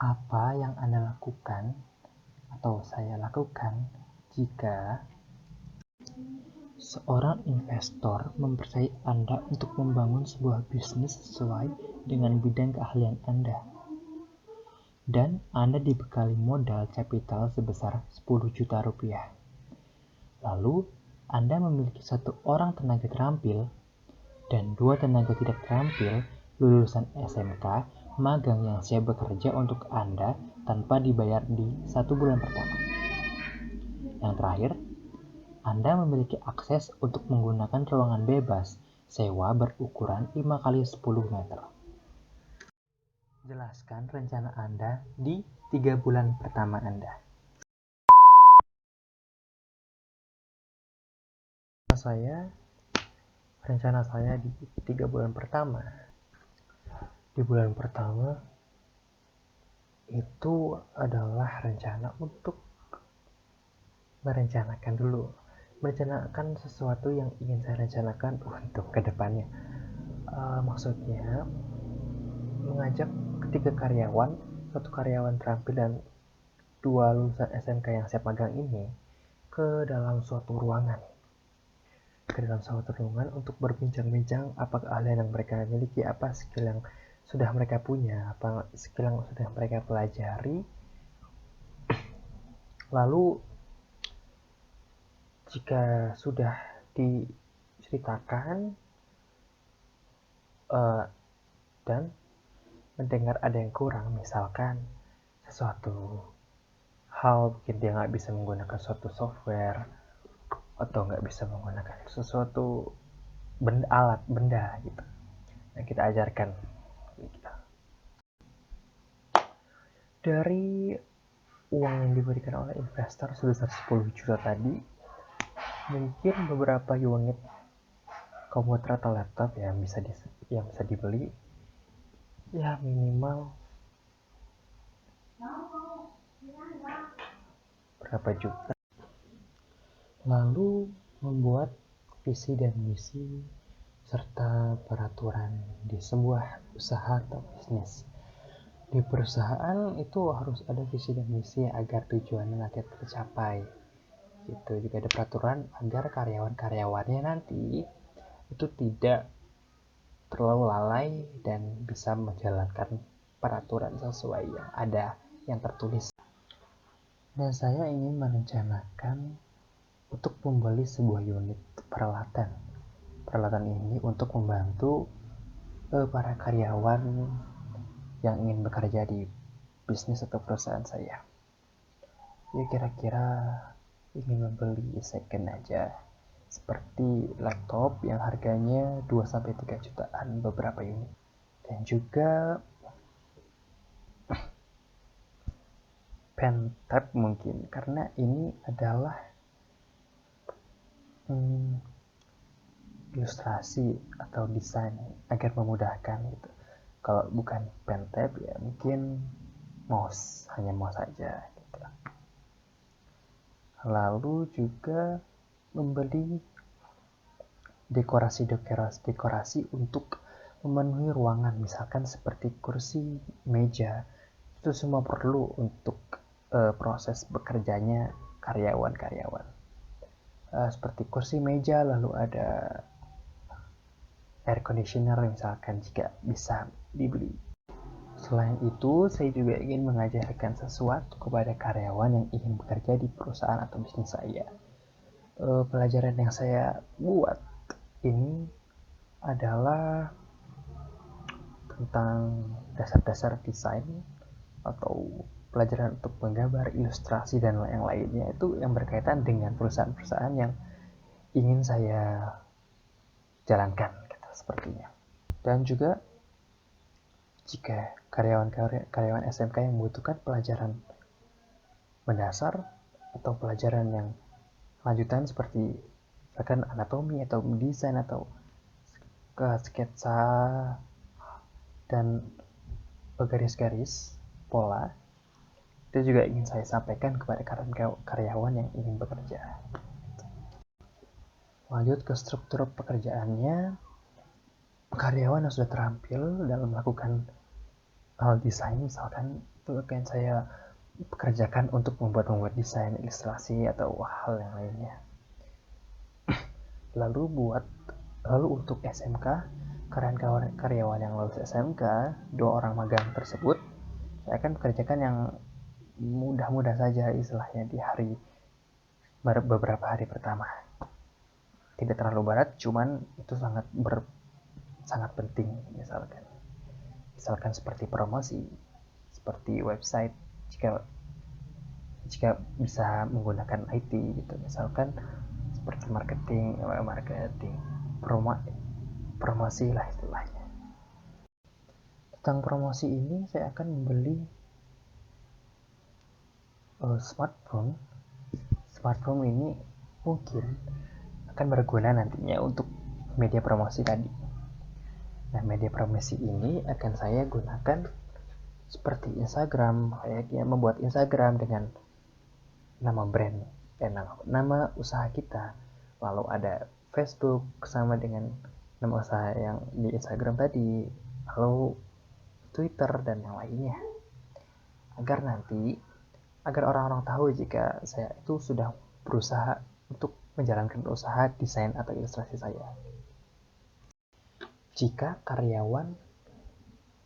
Apa yang Anda lakukan atau saya lakukan jika seorang investor mempercayai Anda untuk membangun sebuah bisnis sesuai dengan bidang keahlian Anda? Dan Anda dibekali modal kapital sebesar 10 juta rupiah. Lalu, Anda memiliki satu orang tenaga terampil dan 2 tenaga tidak terampil lulusan SMK magang yang siap bekerja untuk Anda tanpa dibayar di 1 bulan pertama. Yang terakhir, Anda memiliki akses untuk menggunakan ruangan bebas sewa berukuran 5 kali 10 meter. Jelaskan rencana Anda di 3 bulan pertama Anda. Rencana saya di 3 bulan pertama. Di bulan pertama itu adalah rencana untuk merencanakan sesuatu yang ingin saya rencanakan untuk kedepannya. Maksudnya mengajak ketiga karyawan, satu karyawan terampil dan 2 lulusan SMK yang siap magang ini ke dalam suatu ruangan untuk berbincang-bincang apa keahlian yang mereka miliki, apa skill yang sudah mereka punya, apa skill yang sudah mereka pelajari. Lalu jika sudah diceritakan dan mendengar ada yang kurang, misalkan sesuatu hal mungkin dia nggak bisa menggunakan suatu software atau nggak bisa menggunakan sesuatu alat benda gitu, yang kita ajarkan gitu. Dari uang yang diberikan oleh investor sebesar 10 juta tadi, mungkin beberapa unit komputer atau laptop yang bisa dibeli ya minimal berapa juta. Lalu membuat visi dan misi serta peraturan di sebuah usaha atau bisnis. Di perusahaan itu harus ada visi dan misi agar tujuannya nanti tercapai. Gitu. Juga ada peraturan agar karyawan-karyawannya nanti itu tidak terlalu lalai dan bisa menjalankan peraturan sesuai yang ada, yang tertulis. Dan saya ingin merencanakan untuk membeli sebuah unit peralatan. Peralatan ini untuk membantu para karyawan yang ingin bekerja di bisnis atau perusahaan saya. Ya kira-kira ingin membeli second aja. Seperti laptop yang harganya 2-3 jutaan beberapa unit. Dan juga pen tab mungkin, karena ini adalah ilustrasi atau desain agar memudahkan gitu. Kalau bukan pen tab ya mungkin hanya mouse saja gitu. Lalu juga membeli dekorasi untuk memenuhi ruangan, misalkan seperti kursi, meja. Itu semua perlu untuk proses bekerjanya karyawan-karyawan. Seperti kursi, meja, lalu ada air conditioner misalkan jika bisa dibeli. Selain itu, saya juga ingin mengajarkan sesuatu kepada karyawan yang ingin bekerja di perusahaan atau bisnis saya. Pelajaran yang saya buat ini adalah tentang dasar-dasar desain atau pelajaran untuk menggambar, ilustrasi, dan yang lainnya, itu yang berkaitan dengan perusahaan-perusahaan yang ingin saya jalankan gitu, sepertinya. Dan juga jika karyawan SMK yang membutuhkan pelajaran mendasar atau pelajaran yang lanjutan seperti misalkan anatomi atau desain atau sketsa dan garis-garis pola, itu juga ingin saya sampaikan kepada karyawan yang ingin bekerja. Lanjut ke struktur pekerjaannya, karyawan yang sudah terampil dalam melakukan desain, misalkan itu akan saya pekerjakan untuk membuat desain ilustrasi atau hal yang lainnya. Lalu untuk SMK, karyawan yang lulus SMK, 2 orang magang tersebut saya akan pekerjakan yang mudah-mudah saja istilahnya di beberapa hari pertama. Tidak terlalu berat, cuman itu sangat penting. Misalkan seperti promosi, seperti website, jika jika bisa menggunakan IT gitu, misalkan seperti marketing promosi lah istilahnya. Tentang promosi ini saya akan membeli smartphone. Smartphone ini mungkin akan berguna nantinya untuk media promosi tadi. Nah, media promosi ini akan saya gunakan seperti Instagram, kayaknya membuat Instagram dengan nama brand, nama usaha kita. Lalu ada Facebook sama dengan nama usaha yang di Instagram tadi, lalu Twitter dan yang lainnya. Agar orang-orang tahu jika saya itu sudah berusaha untuk menjalankan usaha desain atau ilustrasi saya. Jika karyawan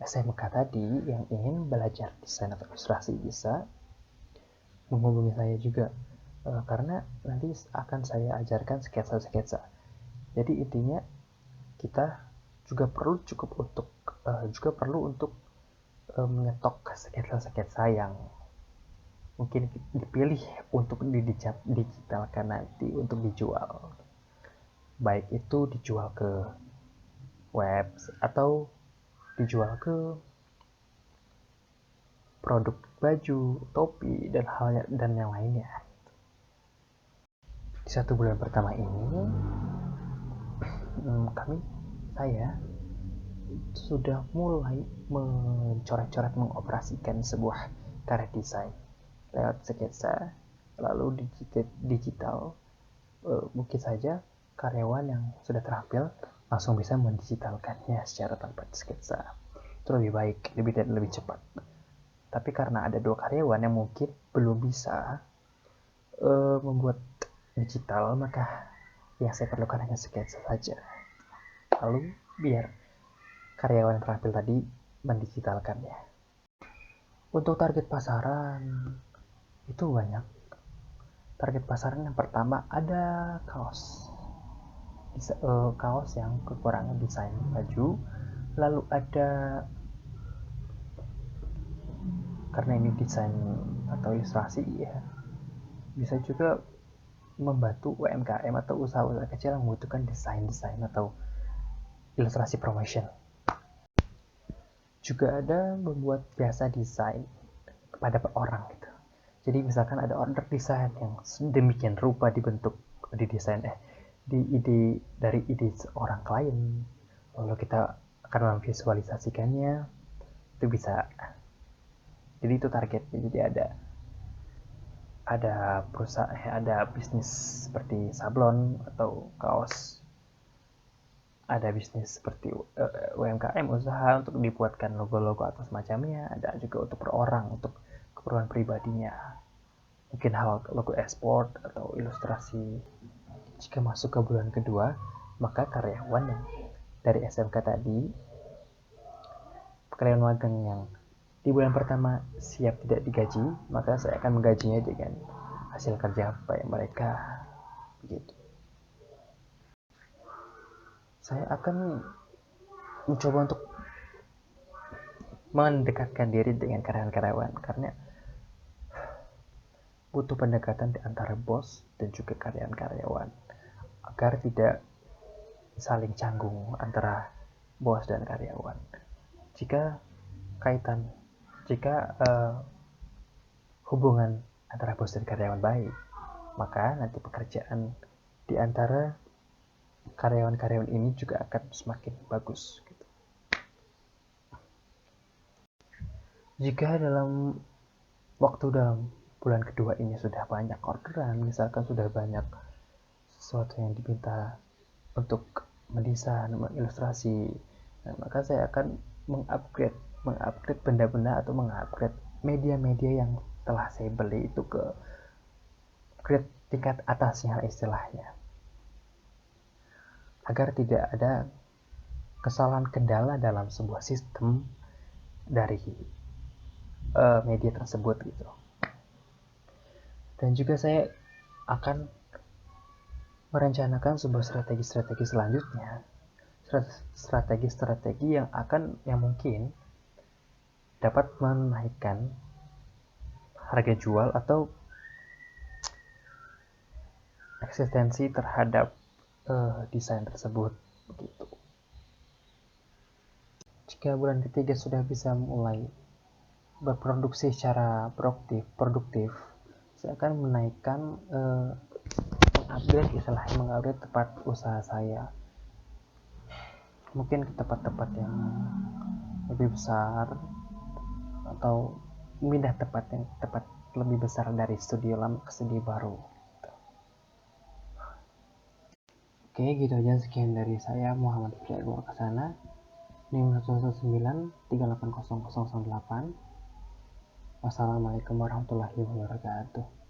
SMK tadi yang ingin belajar desain atau ilustrasi bisa menghubungi saya juga, karena nanti akan saya ajarkan sketsa-sketsa. Jadi intinya kita juga perlu untuk menyetok sketsa-sketsa yang mungkin dipilih untuk digitalkan nanti untuk dijual. Baik itu dijual ke web atau dijual ke produk baju, topi, dan yang lainnya. Di 1 bulan pertama ini, saya sudah mulai mencoret-coret mengoperasikan sebuah karya desain lewat sketsa, lalu digital. Mungkin saja karyawan yang sudah terampil langsung bisa mendigitalkannya secara tanpa sketsa. Itu lebih baik, lebih cepat. Tapi karena ada 2 karyawan yang mungkin belum bisa membuat digital, maka yang saya perlukan hanya sketsa saja. Lalu biar karyawan yang terampil tadi mendigitalkannya. Untuk target pasaran itu banyak. Target pasaran yang pertama ada kaos yang kekurangan desain baju, lalu ada, karena ini desain atau ilustrasi ya, bisa juga membantu UMKM atau usaha-usaha kecil yang membutuhkan desain atau ilustrasi promotion. Juga ada membuat jasa desain kepada orang gitu. Jadi misalkan ada order desain yang sedemikian rupa dibentuk di desain dari ide seorang klien, lalu kita akan memvisualisasikannya, itu bisa. Jadi itu targetnya. Jadi ada bisnis seperti sablon atau kaos, ada bisnis seperti UMKM usaha untuk dibuatkan logo-logo atau semacamnya, ada juga untuk per orang untuk keperluan pribadinya, mungkin hal logo ekspor atau ilustrasi. Jika masuk ke bulan kedua, maka karyawan yang dari SMK tadi, karyawan magang yang di bulan pertama siap tidak digaji, maka saya akan menggajinya dengan hasil kerja baik mereka, begitu. Saya akan mencoba untuk mendekatkan diri dengan karyawan-karyawan, karena butuh pendekatan di antara bos dan juga karyawan-karyawan agar tidak saling canggung antara bos dan karyawan. Jika hubungan antara bos dan karyawan baik, maka nanti pekerjaan di antara karyawan-karyawan ini juga akan semakin bagus gitu. Jika dalam bulan kedua ini sudah banyak orderan, misalkan sudah banyak sesuatu yang diminta untuk mendesain, mengilustrasi, nah, maka saya akan mengupgrade mengupgrade benda-benda atau mengupgrade media-media yang telah saya beli itu ke grade tingkat atasnya istilahnya, agar tidak ada kesalahan kendala dalam sebuah sistem dari media tersebut gitu. Dan juga saya akan merencanakan sebuah strategi-strategi selanjutnya, strategi-strategi yang mungkin dapat menaikkan harga jual atau eksistensi terhadap desain tersebut begitu. Jika bulan ketiga sudah bisa mulai berproduksi secara produktif, saya akan menaikkan mengupgrade tempat usaha saya, mungkin ke tempat-tempat yang lebih besar atau pindah tempat lebih besar dari studio lama ke studio baru. Oke, gitu aja, sekian dari saya, Muhammad Fiyad Kesana, NIM 119380008. Wassalamualaikum warahmatullahi wabarakatuh.